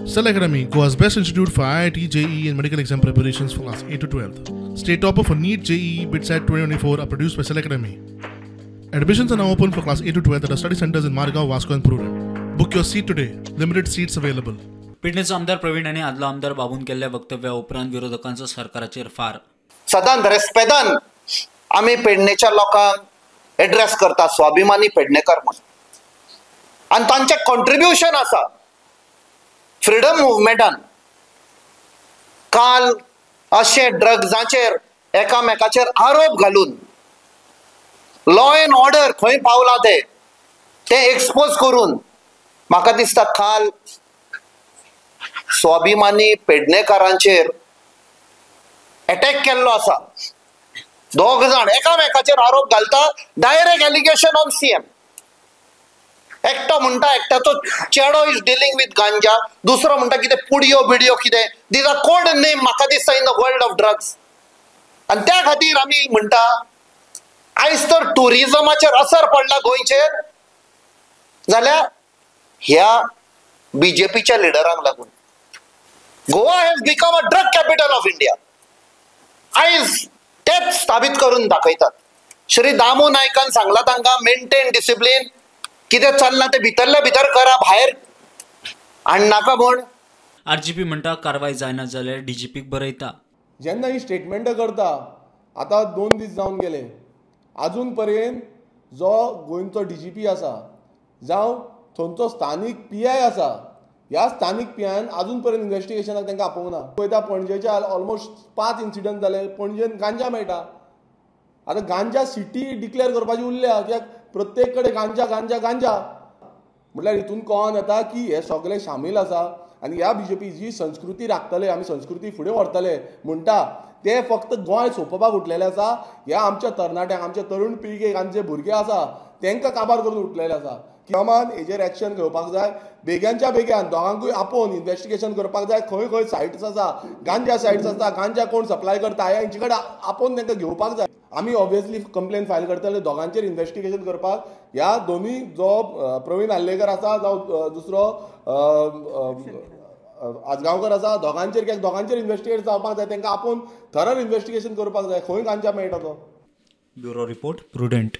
Cell Academy, Goa's best institute for IIT, JEE and medical exam preparations for class 8 to 12th. State topper for NEET, JEE, BITSAT 2024 are produced by Cell Academy. Admissions are now open for class 8 to 12th at our study centers in Margao, Vasco and Purun. Book your seat today. Limited seats available. पेडणेचो आमदार प्रवीण आणि आदलो आमदार बाबून केल्ल्या वक्तव्या उपरांत विरोधकांचो सरकाराचेर फार. सदांच रेस्पेदान आमी पेडणेच्या लोकांक एड्रेस करता स्वाभिमानी पेडणेकर म्हणून आनी तांचें कॉन्ट्रिब्युशन आसा फ्रीडम मुवमेंटान. काल अशे ड्रग्जाचेर एकामेकाचेर आरोप घालून लॉ एंड ऑर्डर खंय पावला ते एक्सपोज करून म्हाका दिसता काल स्वाभिमानी पेडणेकारांचेर अटॅक केल्लो आसा. दोग जाण एकामेकाचेर आरोप घालता, डायरेक्ट एलिगेशन ऑन सीएम. एकटो म्हणटा एकट्याचो चेडो इज डिलिंग विथ गांजा, दुसरो म्हणटा कितें पुडियो बिडियो कितें. दीज आर कोड नेम म्हाका दिसता in the world of drugs. आनी त्या खातीर आमी म्हणटा आयज तर टुरिजमाचेर असर पडला गोंयचेर जाल्यार ह्या बीजेपीच्या लिडरांक लागून. Goa has become a drug capital of India. आयज तेच स्थापित करून दाखयतात. श्री दामू नायकान सांगला तांकां मेंटेन डिसिप्लिन, कितें चल्ला ते भितरल्या भितर करा, भायर हाडनाका म्हण. आरजीपी म्हणटा कारवाय जायना जाल्यार डीजीपीक बरयता. जेन्ना ही स्टेटमेंट करता, आतां 2 दीस जावन गेले, अजून पर्यंत जो गोंयचो डीजीपी आसा जावं थंयचो स्थानीक पीआय आसा, ह्या स्थानीक पीआयन अजून पर्यंत इन्व्हेस्टिगेशनाक तांकां आपोवना. पळयता पणजेचे ऑलमोस्ट 5 इन्सिडंट जाले. पणजेन गांजा मेळटा. आतां गांजा सिटी डिक्लेअर करपाची उरल्या, कित्याक प्रत्येक कडेन गांजा गांजा गांजा म्हटल्यार हितून कळोन येता की हे सगळे शामील आसा. आनी ह्या बीजेपी जी संस्कृती राखतले, आमी संस्कृती फुडें व्हरतले म्हणटा ते फक्त गोंय सोंपोवपाक उठलेले आसा. ह्या आमच्या तरणाट्यांक, आमच्या तरुण पिळगेक आनी जे भुरगे आसा तांकां काबार करून उठलेले आसा. किमान हेजेर एक्शन घेवपाक जाय बेग्यानच्या बेग्यान. दोगांकूय आपोवन इन्व्हेस्टिगेशन करपाक जाय. खंय खंय सायट्स आसा, गांजा सायट्स आसा, गांजा कोण सप्लाय करता हेंचे कडेन आपोवन तांकां घेवपाक जाय. आमी ऑब्वियसली कंप्लेन फायल करतले दोगांचेर इन्व्हेस्टिगेशन करपाक. ह्या दोनूय जो प्रवीण आल्लेकर आसा जावं दुसरो आजगांवकर आसा, दोगांचेर इन्व्हेस्टिगेट जावपाक जाय. तांकां आपोवन थरर इन्व्हेस्टिगेशन करपाक जाय खंय गांजा मेळटा तो. Bureau report prudent.